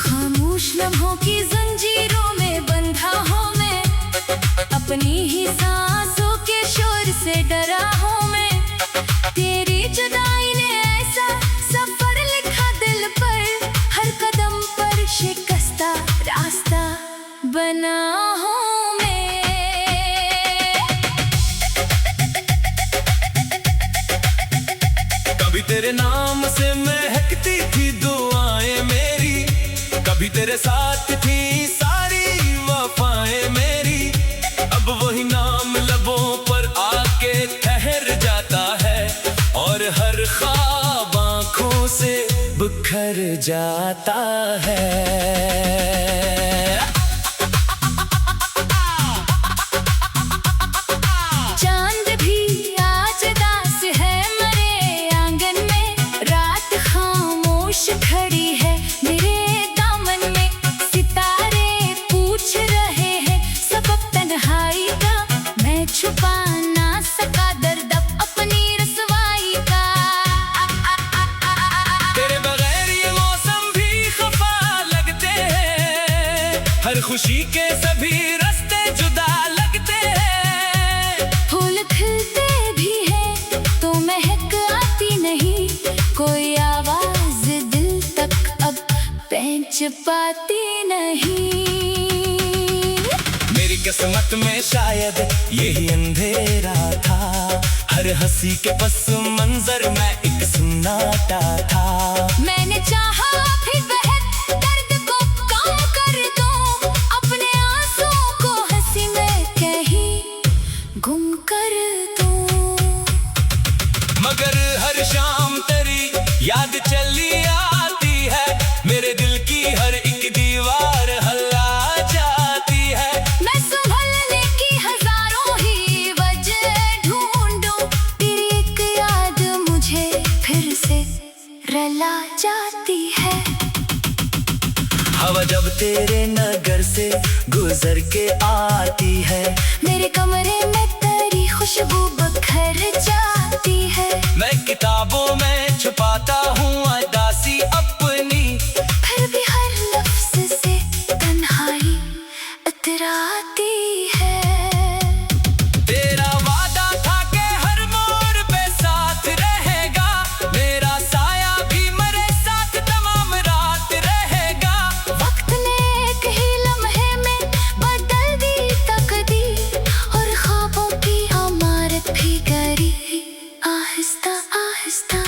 खामोश लम्हों की जंजीरों में बंधा हूँ मैं, अपनी ही सांसों के शोर से डरा हूँ मैं। तेरी जुदाई ने ऐसा सफर लिखा दिल पर, हर कदम पर शिकस्ता रास्ता बना हूँ मैं। कभी तेरे नाम से महकती थी दुआएं मेरी, कभी तेरे साथ थी सारी वफाएं मेरी। अब वही नाम लबों पर आके ठहर जाता है, और हर ख्वाब आँखों से बिखर जाता है। चांद भी आज दास है मरे आंगन में, रात खामोश खड़ी है मेरे दामन में। सितारे पूछ रहे हैं सबब तन्हाई का, मैं छुपा ना सका दर्द अपनी रसवाई का। तेरे बगैर ये मौसम भी खफा लगते हैं, हर खुशी के सभी रास्ते जुदा लगते हैं। फूल खिलते भी हैं तो महक आती नहीं, कोई आवाज दिल तक अब पहुंच पाती नहीं। मेरी किस्मत में शायद यही अंधेरा था, हर हंसी के पस मंजर में एक सन्नाटा था। मैंने चाहा भी बहक दर्द को कम कर दूं, अपने आंसुओं को हंसी में कहीं गुम कर दूं। मगर हर शाम तेरी याद चली आती है, मेरे दिल की हर एक दीवार हल्ला जाती है। मैं संभलने की हजारों ही वजह ढूंढूं, तेरी एक याद मुझे फिर से रुला जाती है। हवा जब तेरे नगर से गुजर के आती है, मेरे कमरे में तेरी खुशबू बखर जाती है। मैं किताबों में छुपाता हूँ उदासी अपनी, फिर भी हर लफ्ज से तन्हाई इतराती है। तेरा वादा था कि हर मोड़ पे साथ रहेगा, मेरा साया भी मेरे साथ तमाम रात रहेगा। वक्त ने एक ही लम्हे में बदल दी तकदीर, और ख्वाबों की इमारत भी गिरी आहिस्ता आहिस्ता।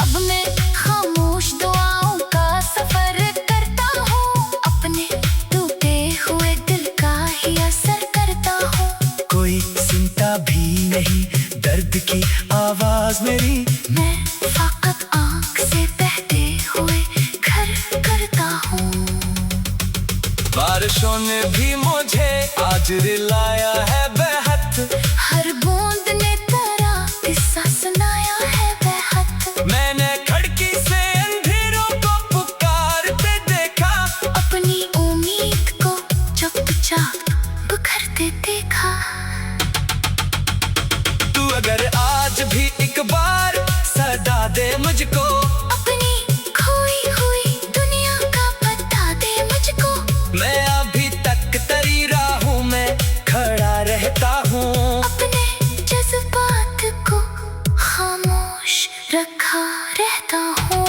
अब मैं खामोश दुआओं का सफर करता हूँ, अपने टूटे हुए दिल का ही असर करता हूँ। कोई सुनता भी नहीं दर्द की आवाज मेरी, मैं फकत आँख से बहते हुए घर करता हूँ। बारिशों ने भी मुझे आज रिलाया है बेहद, हर बूंद ने तेरा किस्सा सुनाया है बेहद। मैंने खिड़की से अंधेरों को पुकारते देखा, अपनी उम्मीद को चुपचाप बिखरते देखा। तू अगर आज भी एक बार सदा दे मुझको, अपनी खोई हुई दुनिया का पता दे मुझको। मैं अभी तक तेरी राहों में खड़ा रहता हूँ। अपने जज्बात को खामोश रखा रहता हूँ।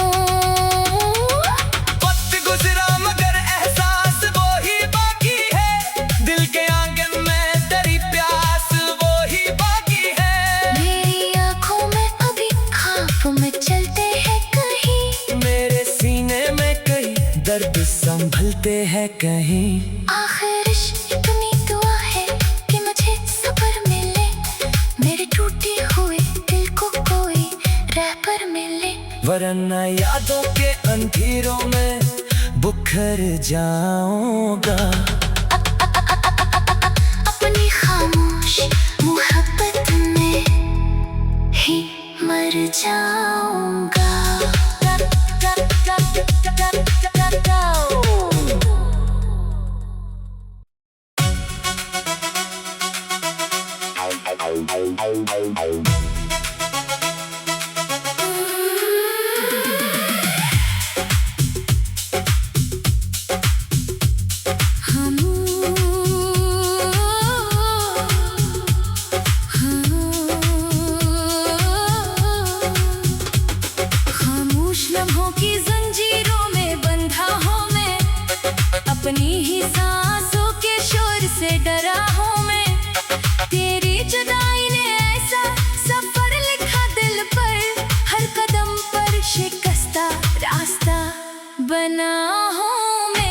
वक्त गुजरा मगर एहसास वो ही बाकी है, दिल के आंगन में तेरी प्यास वो ही बाकी है। मेरी आँखों में अभी ख्वाब में चलते हैं कहीं, मेरे सीने में कई दर्द संभलते हैं कहीं। आखिर इतनी दुआ है कि मुझे सब्र मिले, मेरे टूटे हुए दिल को कोई रहबर मिले। वरना यादों के अंधेरों में बिखर जाऊंगा। अपनी खामोश मोहब्बत में ही खामोश लम्हों की जंजीरों में बंधा हूँ मैं, अपनी ही सांसों के शोर से डरा हूँ मैं। तेरी जुदाई ने ऐसा सफर लिखा दिल पर, हर कदम पर शिकस्ता रास्ता बना हूँ मैं।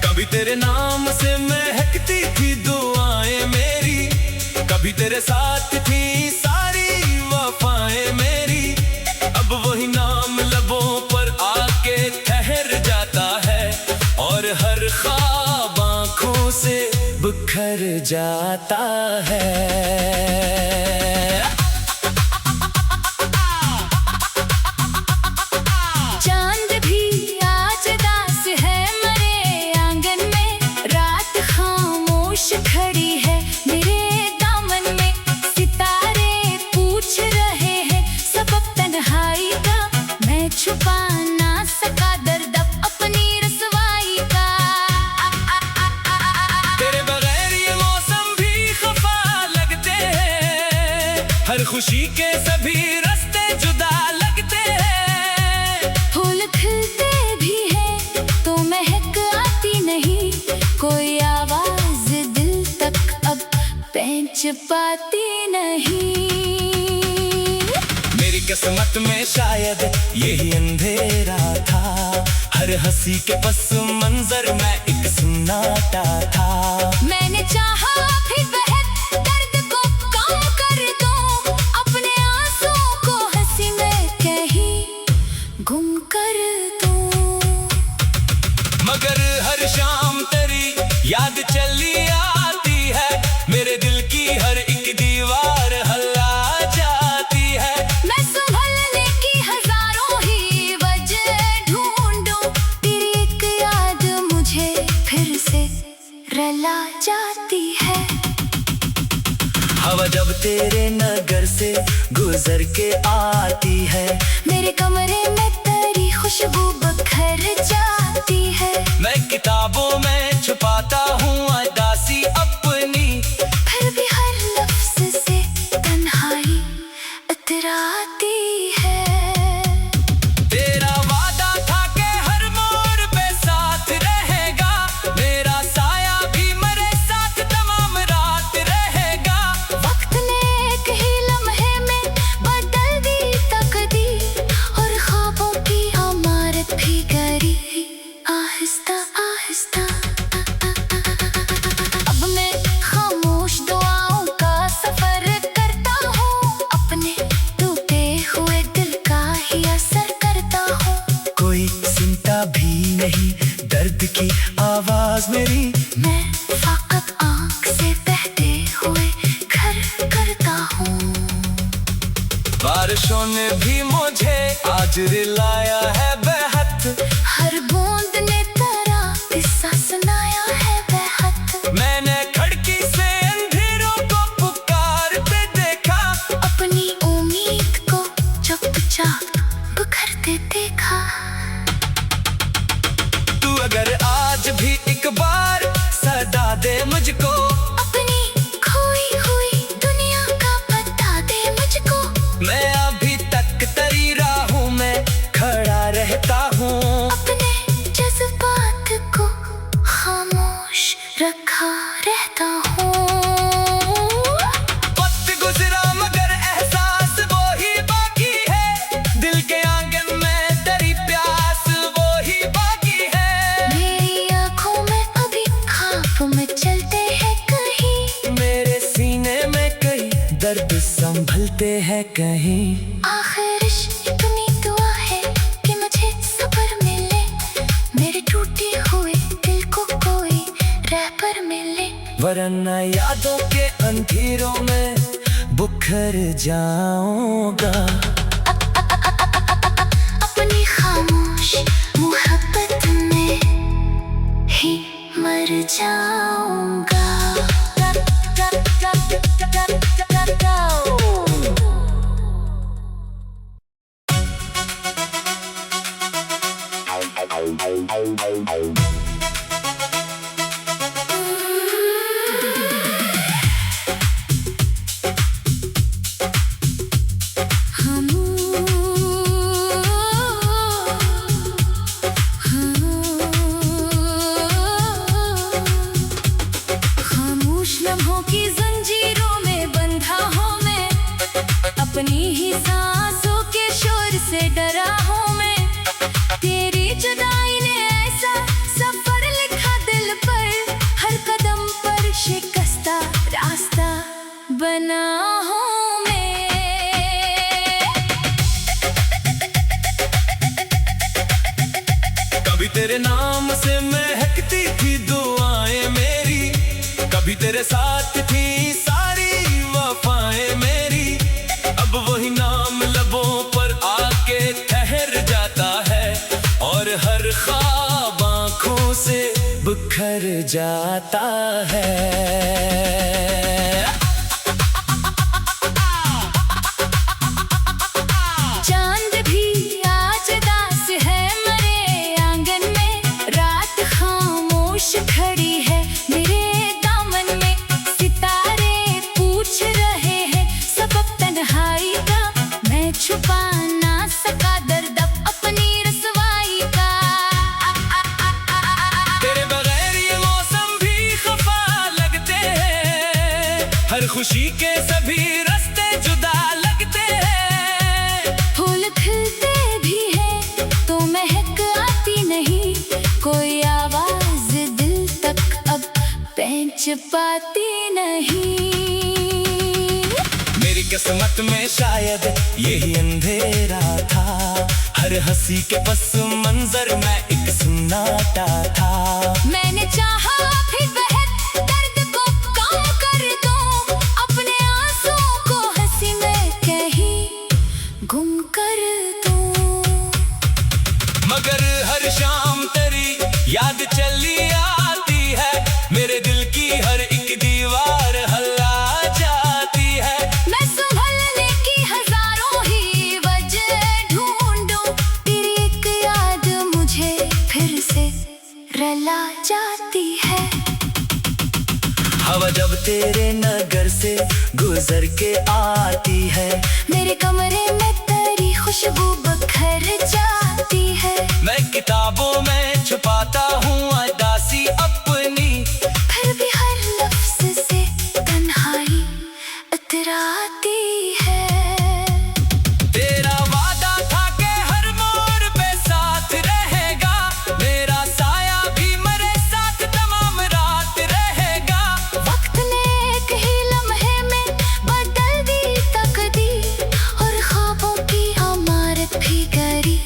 कभी तेरे नाम से महकती थी दुआएं मेरी, कभी तेरे साथ थी सारी वफाएं मेरी। अब वही नाम लबों पर आके ठहर जाता है, और हर ख्वाब आँखों से बिखर जाता है। चांद भी आज दास है मरे आंगन में, रात खामोश खड़ी है मेरे दामन में। सितारे पूछ रहे हैं सबब तन्हाई का, मैं छुपा ना सका दर्द अपनी रसवाई का। तेरे बगैर ये मौसम भी खफा लगते हैं, हर खुशी के सभी रास्ते जुदा लगते हैं। फूल खिलते भी हैं तो महक आती नहीं, कोई आवाज दिल तक अब पहुंच पाती नहीं। मेरी किस्मत में शायद यही अंधेरा था, हर हंसी के पस मंजर में एक सन्नाटा था। मैंने चाहा फिर बहक दर्द को कम कर दूं, अपने आंसुओं को हंसी में कहीं गुम कर दूं। मगर हर शाम तेरी याद चली आती है, मेरे दिल की हर एक दीवार हल्ला जाती है। मैं संभलने की हजारों ही वजह ढूंढूं, तेरी एक याद मुझे फिर से रुला जाती है। हवा जब तेरे नगर से गुजर के आती है, मेरे कमरे में तेरी खुशबू बखर जाती है। मैं किताबों में छुपाता हूँ उदासी अपनी, फिर भी हर लफ्ज से तन्हाई इतराती है। तेरा वादा था कि हर मोड़ पे साथ रहेगा, मेरा साया भी मेरे साथ तमाम रात रहेगा। वक्त ने एक ही लम्हे में बदल दी तकदीर, और ख्वाबों की इमारत भी गरी आहिस्ता आहिस्ता। अब मैं खामोश दुआओं का सफर करता हूँ, अपने टूटे हुए दिल का ही असर करता हूँ। कोई सुनता भी नहीं दर्द की आवाज मेरी, मैं फकत आँख से बहते हुए घर करता हूँ। बारिशों ने भी मुझे आज रिलाया है बेहद, हर बूंद ने तेरा किस्सा सुनाया है बेहद। मैंने खिड़की से अंधेरों को पुकारते देखा, अपनी उम्मीद को चुपचाप बिखरते देखा। तू अगर आज भी एक बार सदा दे मुझको, अपनी खोई हुई दुनिया का पता दे मुझको। मैं अभी तक तेरी राहों में खड़ा रहता हूँ। अपने जज्बात को खामोश रखा रहता हूँ। वक्त गुजरा मगर एहसास वो ही बाकी है, दिल के आंगन में तेरी प्यास वो ही बाकी है। मेरी आँखों में अभी ख्वाब में चलते हैं कहीं, मेरे सीने में कई दर्द संभलते हैं कहीं। आखिर इतनी दुआ है कि मुझे सब्र मिले, मेरे टूटे हुए दिल को कोई रहबर मिले। वरना यादों के अंधेरों में बिखर जाऊंगा। अपनी खामोश मोहब्बत में ही खामोश लम्हों की जंजीरों में बंधा हूँ मैं, अपनी ही सांसों के शोर से डरा हूँ मैं। तेरी जुदाई ने ऐसा सफर लिखा दिल पर, हर कदम पर शिकस्ता रास्ता बना हूँ मैं। कभी तेरे नाम से महकती थी दुआएं मेरी, कभी तेरे साथ थी सारी वफाएं मेरी। अब वही नाम लबों पर आके ठहर जाता है, और हर ख्वाब आँखों से बिखर जाता है। चांद भी आज दास है मरे आंगन में, रात खामोश खड़ी है मेरे दामन में। सितारे पूछ रहे हैं सबब तन्हाई का, मैं छुपा ना सका दर्द अपनी रसवाई का। तेरे बगैर ये मौसम भी खफा लगते हैं, हर खुशी के सभी रास्ते जुदा लगते हैं। फूल खिलते भी हैं तो महक आती नहीं, कोई आवाज दिल तक अब पहुंच पाती नहीं। मेरी किस्मत में शायद यही अंधेरा था, हर हंसी के पस मंजर में एक सन्नाटा था। मैंने चाहा भी बहक दर्द को कम कर दूं, अपने आंसुओं को हंसी में कहीं गुम कर दूं। मगर हर शाम तेरी याद चली आती है, मेरे दिल की हर एक दीवार हल्ला जाती है। मैं संभलने की हजारों ही वजह ढूंढूं, तेरी एक याद मुझे फिर से रुला जाती है। हवा जब तेरे नगर से गुजर के आती है, मेरे कमरे में तेरी खुशबू बखर जाती है। मैं किताबों में छुपाता हूँ उदासी अपनी, फिर भी हर लफ्ज से तन्हाई इतराती है। तेरा वादा था कि हर मोड़ पे साथ रहेगा, मेरा साया भी मेरे साथ तमाम रात रहेगा। वक्त ने एक ही लम्हे में बदल दी तकदीर, और ख्वाबों की इमारत भी गिरी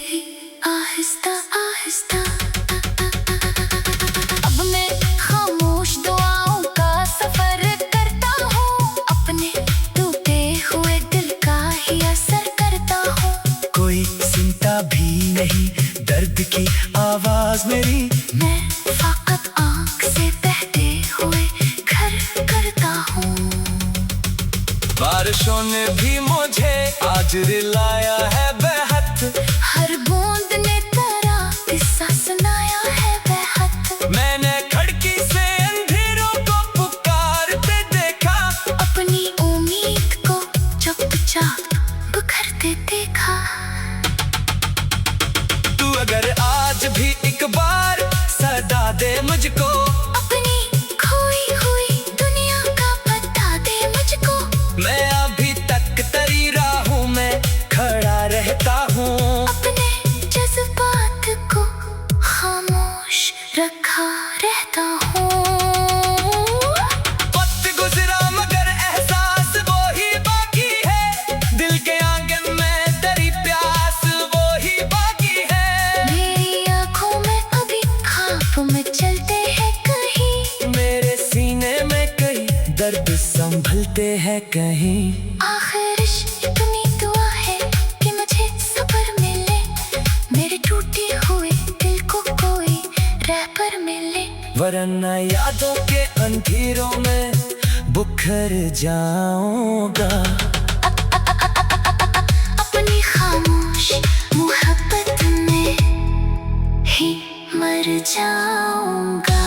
आहिस्ता आहिस्ता। अब मैं खामोश दुआओं का सफर करता हूँ, अपने टूटे हुए दिल का ही असर करता हूँ। कोई सुनता भी नहीं दर्द की आवाज मेरी, मैं फकत आँख से बहते हुए घर करता हूँ। बारिशों ने भी मुझे आज रिलाया है बेहद, हर बूंद ने तेरा किस्सा सुनाया है बेहद। मैंने खिड़की से अंधेरों को पुकारते देखा, अपनी उम्मीद को चुपचाप बिखरते देखा। तू अगर आज भी एक बार सदा दे मुझको, अपनी खोई हुई दुनिया का पता दे मुझको। मैं अभी तक तेरी राहों में खड़ा रहता हूँ। अपने जज्बात को खामोश रखा रहता हूँ। वक्त गुजरा मगर एहसास वो ही बाकी है, दिल के आंगन में तेरी प्यास वो ही बाकी है। मेरी आँखों में अभी ख्वाब में चलते हैं कहीं, मेरे सीने में कई दर्द संभलते हैं कहीं। आखिर इतनी दुआ है कि मुझे सब्र मिले, मेरे टूटे हुए दिल को कोई रहबर मिले। वरना यादों के अंधेरों में बिखर जाऊंगा। अपनी खामोश मोहब्बत में ही मर कर जाऊंगा।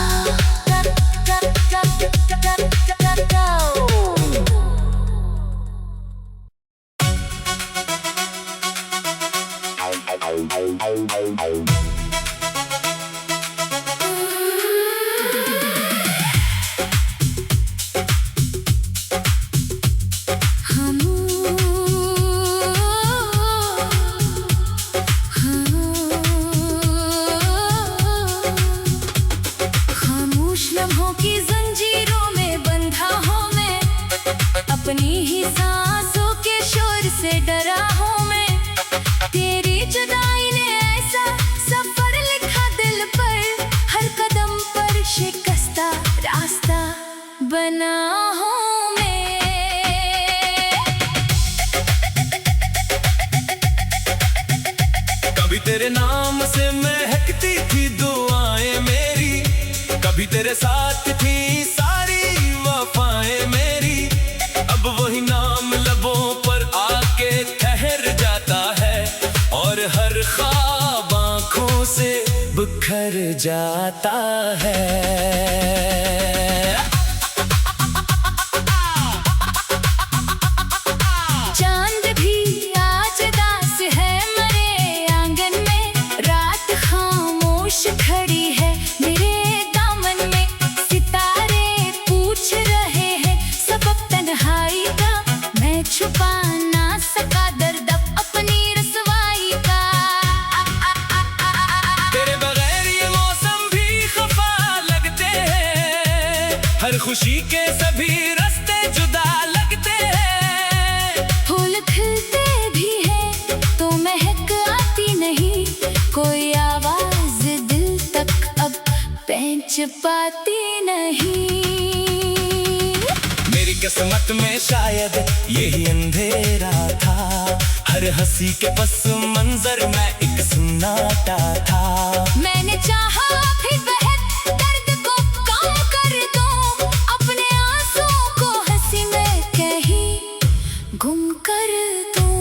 खामोश लम्हों की जंजीरों में बंधा हूँ मैं, अपनी ही सांसों के शोर से डरा हूँ मैं। तेरी जुदाई ने ऐसा सफर लिखा दिल पर, हर कदम पर शिकस्ता रास्ता बना हूँ मैं। कभी तेरे नाम से महकती थी दुआएं मेरी, कभी तेरे साथ थी सारी वफाएं मेरी। अब वही नाम लबों पर आके ठहर जाता है, और हर ख्वाब आँखों से बिखर जाता है। चांद भी आज दास है मरे आंगन में, रात खामोश खड़ी है मेरे दामन में। सितारे पूछ रहे हैं सबब तन्हाई का, मैं छुपा ना सका दर्द अपनी रसवाई का। तेरे बगैर ये मौसम भी खफा लगते हैं, हर खुशी के सभी रास्ते जुदा लगते हैं। फूल खिलते भी हैं तो महक आती नहीं, कोई आवाज दिल तक अब पहुंच पाती नहीं। मेरी किस्मत में शायद यही अंधेरा था, हर हंसी के पस मंजर में एक सन्नाटा था। मैंने चाहा फिर वह दर्द को कम कर दूं, अपने आंसुओं को हंसी में कहीं गुम कर दूं।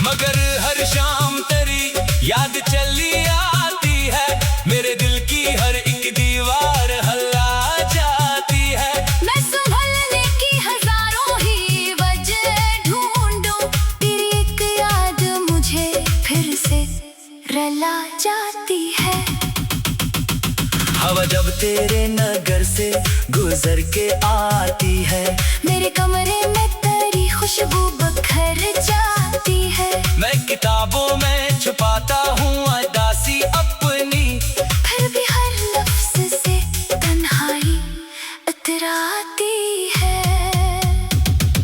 मगर हर शाम तेरी याद चली आती है, मेरे दिल की हर एक दीवार हल्ला जाती है। मैं संभलने की हजारों ही वजह ढूंढूं, तेरी एक याद मुझे फिर से रुला जाती है। हवा जब तेरे नगर से गुजर के आती है, मेरे कमरे में तेरी खुशबू बखर जाती है। मैं किताबों में छुपाता हूँ उदासी अपनी, फिर भी हर लफ्ज से तन्हाई इतराती है।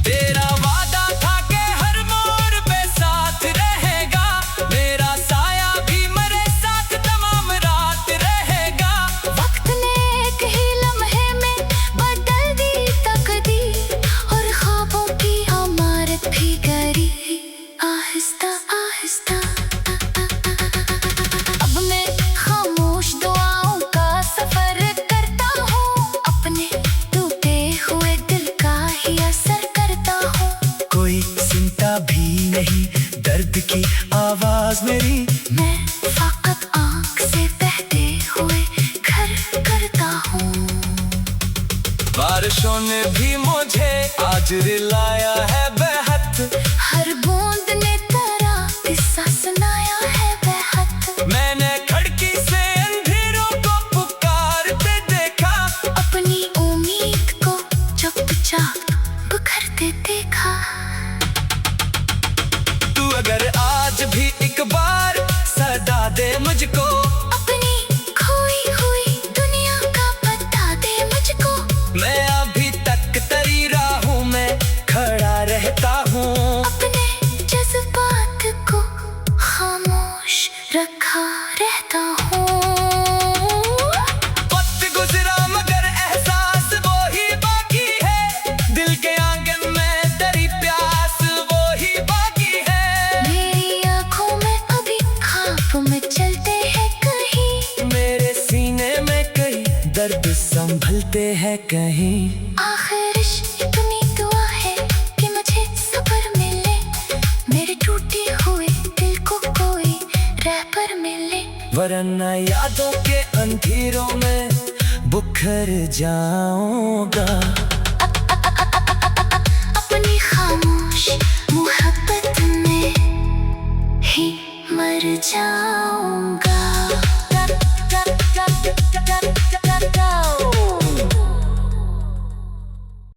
तेरा वादा था कि हर मोड़ पे साथ रहेगा, मेरा साया भी मेरे साथ तमाम रात रहेगा। वक्त ने एक ही लम्हे में बदल दी तकदीर, और ख्वाबों की इमारत भी करी आहिस्ता आहिस्ता। अब मैं खामोश दुआओं का सफर करता हूँ, अपने टूटे हुए दिल का ही असर करता हूँ। कोई सुनता भी नहीं दर्द की आवाज मेरी, मैं फकत आँख से बहते हुए घर करता हूँ। बारिशों ने भी मुझे आज रिलाया है बेहद, हर बूंद ने तेरा किस्सा सुनाया है बेहद। मैंने खिड़की से अंधेरों को पुकारते देखा, अपनी उम्मीद को चुपचाप बिखरते देखा। तू अगर आज भी एक बार सदा दे मुझको, अपनी खोई हुई दुनिया का पता दे मुझको। मैं अभी तक तेरी राहों में खड़ा रहता हूँ। अपने जज्बात को खामोश रखा रहता हूँ। वक्त गुजरा मगर एहसास वो ही बाकी है, दिल के आंगन में तेरी प्यास वो ही बाकी है। मेरी आँखों में अभी ख्वाब में चलते हैं कहीं, मेरे सीने में कई दर्द संभलते हैं कहीं। आखिर इतनी दुआ है कि मुझे सब्र मिले, मेरे टूटे हुए दिल को कोई रहबर मिले। वरना यादों के अंधेरों में बुखर जाऊंगा। अपनी खामोश मोहब्बत में ही मर जा।